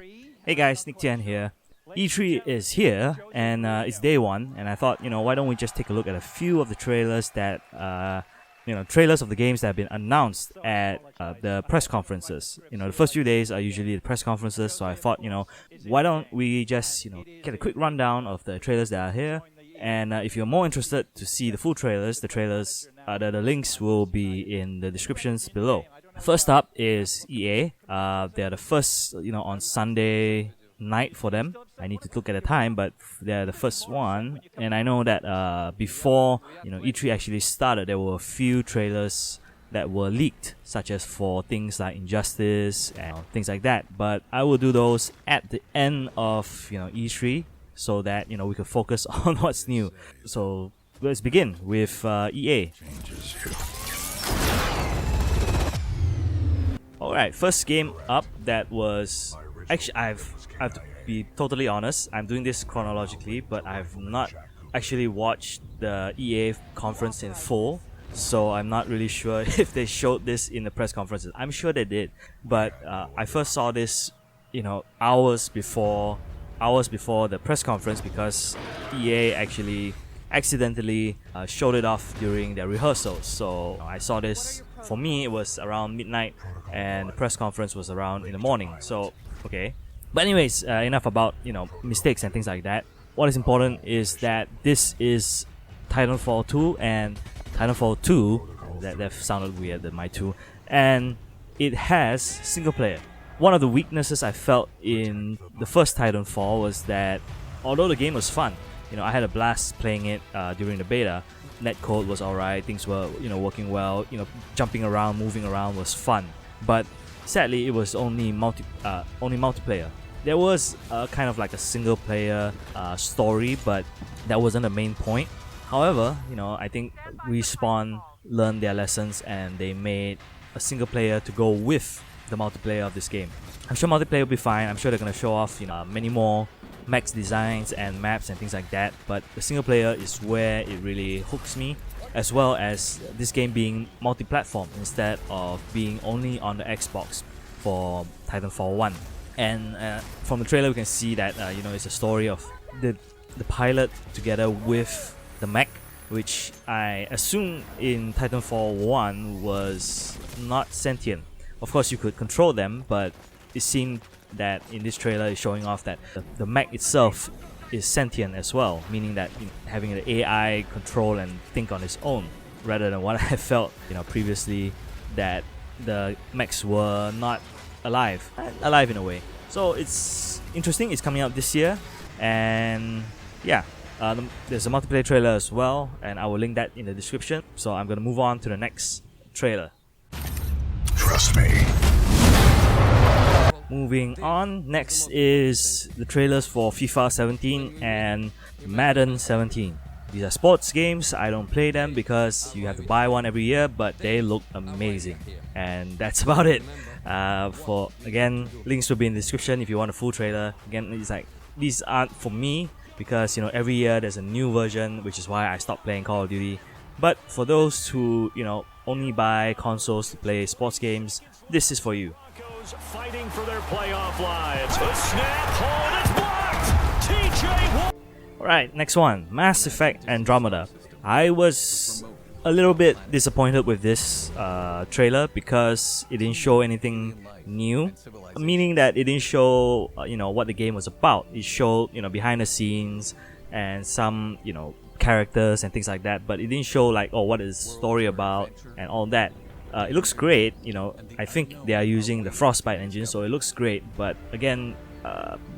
Hey guys, Nick Tian here. E3 is here, and it's day one, and I thought, why don't we just take a look at a few of the trailers that, trailers of the games that have been announced at the press conferences. The first few days are usually the press conferences, so I thought, why don't we just, get a quick rundown of the trailers that are here, and if you're more interested to see the full trailers, the links will be in the descriptions below. First up is EA. They're the first, on Sunday night for them. I need to look at the time, but they're the first one. And I know that before E3 actually started, there were a few trailers that were leaked, such as for things like Injustice and things like that. But I will do those at the end of E3, so that we can focus on what's new. So let's begin with EA. Alright, first game up that was... Actually, I have to be totally honest, I'm doing this chronologically, but I've not actually watched the EA conference in full, so I'm not really sure if they showed this in the press conferences. I'm sure they did, but I first saw this, hours before the press conference, because EA actually accidentally showed it off during their rehearsals. So I saw this, for me it was around midnight, and the press conference was around in the morning. So okay, but anyways, enough about mistakes and things like that. What is important is that this is Titanfall 2, and Titanfall 2, that sounded weird, my 2, and it has single player. One of the weaknesses I felt in the first Titanfall was that although the game was fun, I had a blast playing it during the beta. Netcode was alright, things were working well, jumping around, moving around was fun. But sadly, it was only multiplayer. There was kind of like a single player story, but that wasn't the main point. However, I think Respawn learned their lessons and they made a single player to go with the multiplayer of this game. I'm sure multiplayer will be fine. I'm sure they're gonna show off many more max designs and maps and things like that, but the single player is where it really hooks me, as well as this game being multi-platform instead of being only on the Xbox for Titanfall 1. And from the trailer we can see that it's a story of the pilot together with the mech, which I assume in Titanfall 1 was not sentient. Of course you could control them, but it seemed that in this trailer is showing off that the mech itself is sentient as well, meaning that having the AI control and think on its own, rather than what I felt previously, that the mechs were not alive in a way. So it's interesting. It's coming out this year, and yeah, there's a multiplayer trailer as well, and I will link that in the description. So I'm gonna move on to the next trailer. Trust me. Moving on, next is the trailers for FIFA 17 and Madden 17. These are sports games. I don't play them because you have to buy one every year, but they look amazing. And that's about it. Again, links will be in the description if you want a full trailer. Again, it's like, these aren't for me because every year there's a new version, which is why I stopped playing Call of Duty. But for those who only buy consoles to play sports games, this is for you. Fighting for their playoff lives. A snap, hold, it's blocked. TJ. Alright, next one, Mass Effect Andromeda. I was a little bit disappointed with this trailer because it didn't show anything new, meaning that it didn't show what the game was about. It showed behind the scenes and some characters and things like that, but it didn't show like, oh, what is the story about and all that. It looks great, I think they are using the Frostbite engine, so it looks great, but again,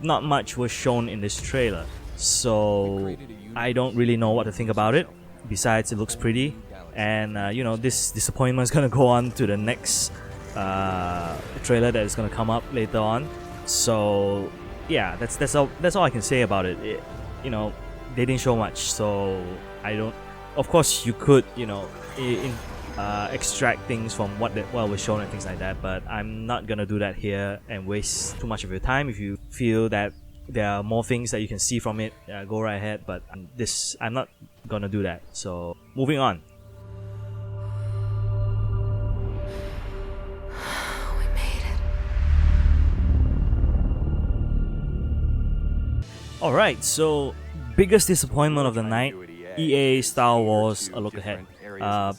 not much was shown in this trailer, so I don't really know what to think about it. Besides, it looks pretty, and this disappointment is gonna go on to the next trailer that is gonna come up later on. So yeah, that's all I can say about it. They didn't show much, so I don't. Of course, you could extract things from what was shown and things like that, but I'm not gonna do that here and waste too much of your time. If you feel that there are more things that you can see from it, go right ahead, but I'm not gonna do that. So moving on. We made it. Alright, so biggest disappointment of the night, EA Star Wars A Look Ahead.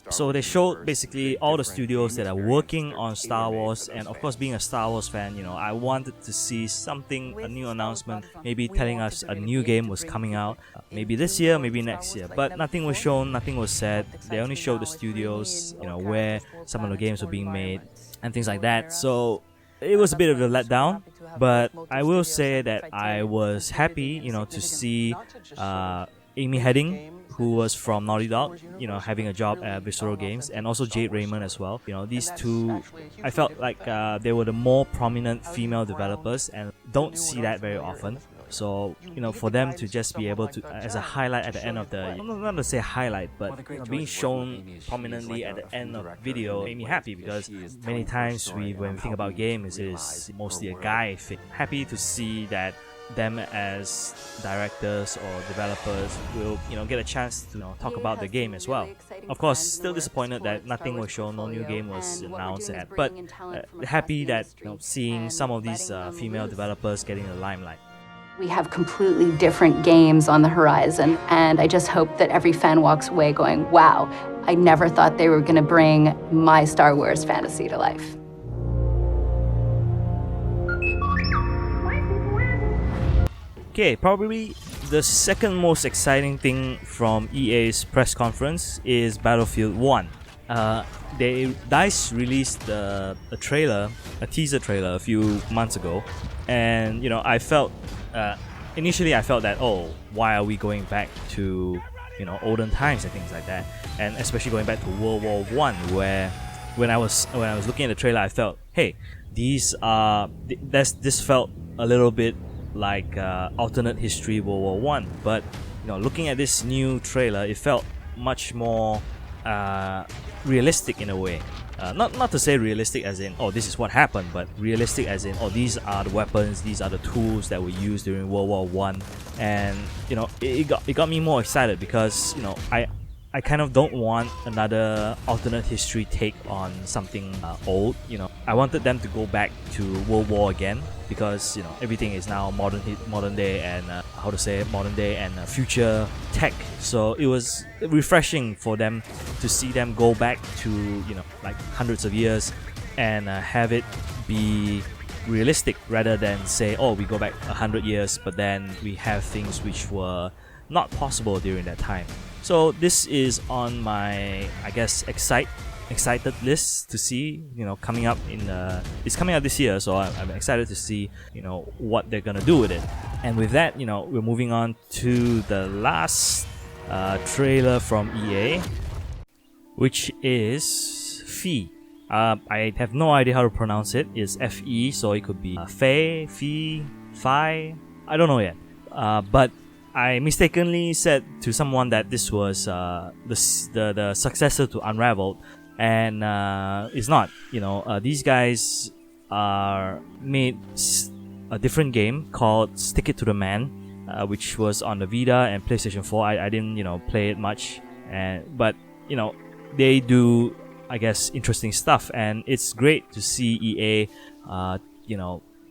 So they showed basically all the studios that are working on Star Wars, and of course being a Star Wars fan, I wanted to see something, a new announcement, maybe telling us a new game was coming out, maybe this year, maybe next year, but nothing was shown, nothing was said. They only showed the studios, where some of the games were being made and things like that. So it was a bit of a letdown, but I will say that I was happy, to see Amy Hennig, who was from Naughty Dog, having a job at Visceral Games, and also Jade Raymond as well. These two, I felt like they were the more prominent female developers, and don't see that very often. So, for them to just be able to, as a highlight at the end of the, I'm not to say highlight, but being shown prominently at the end of the video made me happy, because many times when we think about games, it is mostly a guy thing. Happy to see that them as directors or developers will get a chance to talk about the game as well. Of course, still disappointed that nothing was shown, no new game was announced yet, but happy that seeing some of these female developers getting the limelight. We have completely different games on the horizon, and I just hope that every fan walks away going, wow, I never thought they were going to bring my Star Wars fantasy to life. Okay, probably the second most exciting thing from EA's press conference is Battlefield 1. DICE released a trailer, a teaser trailer a few months ago, and I felt initially I felt that, oh, why are we going back to olden times and things like that, and especially going back to World War One, where when I was looking at the trailer, I felt, hey, this felt a little bit like alternate history World War One, but looking at this new trailer, it felt much more realistic in a way. Not to say realistic as in, oh, this is what happened, but realistic as in, oh, these are the weapons, these are the tools that were used during World War One, and it got me more excited, because I kind of don't want another alternate history take on something old. I wanted them to go back to World War again, because everything is now modern day and modern day and future tech. So it was refreshing for them to see them go back to like hundreds of years and have it be realistic, rather than say, oh, we go back 100 years, but then we have things which were not possible during that time. So this is on my, I guess, excited list to see, coming up it's coming out this year, so I'm excited to see, what they're gonna do with it. And with that, we're moving on to the last trailer from EA, which is Fe. I have no idea how to pronounce it. It's Fe, so it could be Fe, Fi. I don't know yet. But I mistakenly said to someone that this was the successor to Unraveled, and it's not. These guys made a different game called Stick It to the Man, which was on the Vita and PlayStation 4. I didn't play it much, but they do, I guess, interesting stuff, and it's great to see EA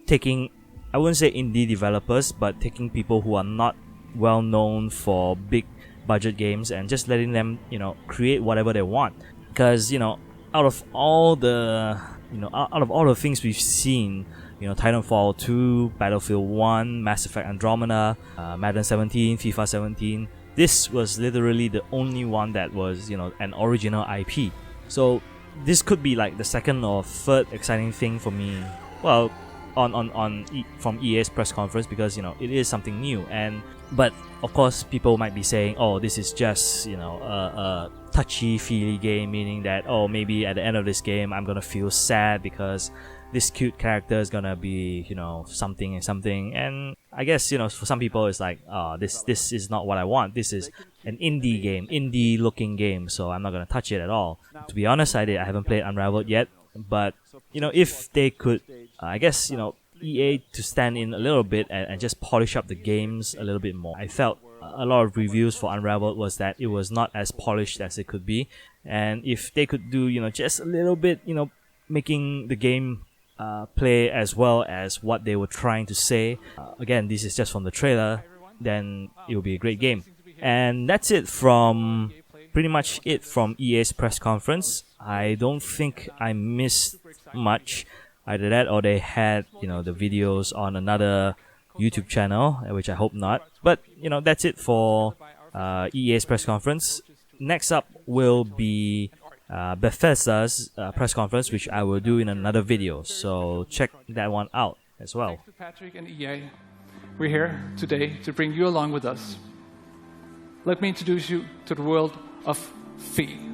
taking, I wouldn't say indie developers, but taking people who are not well known for big budget games and just letting them create whatever they want. Because out of all the things we've seen, Titanfall 2, Battlefield 1, Mass Effect Andromeda, Madden 17, FIFA 17, this was literally the only one that was an original IP. So this could be like the second or third exciting thing for me, well, from EA's press conference, because it is something new. But of course, people might be saying, oh, this is just a touchy-feely game, meaning that, oh, maybe at the end of this game I'm gonna feel sad because this cute character is gonna be something and something. And I guess for some people it's like, oh, this is not what I want. This is an indie looking game, so I'm not gonna touch it at all. To be honest, I haven't played Unraveled yet, but if they could, I guess EA to stand in a little bit and just polish up the games a little bit more. I felt a lot of reviews for Unraveled was that it was not as polished as it could be, and if they could do just a little bit, making the game play as well as what they were trying to say. Again, this is just from the trailer. then it will be a great game. And that's it from pretty much it from EA's press conference. I don't think I missed much. Either that or they had, the videos on another YouTube channel, which I hope not. But, that's it for EA's press conference. Next up will be Bethesda's press conference, which I will do in another video. So check that one out as well. Thanks to Patrick and EA. We're here today to bring you along with us. Let me introduce you to the world of Fe.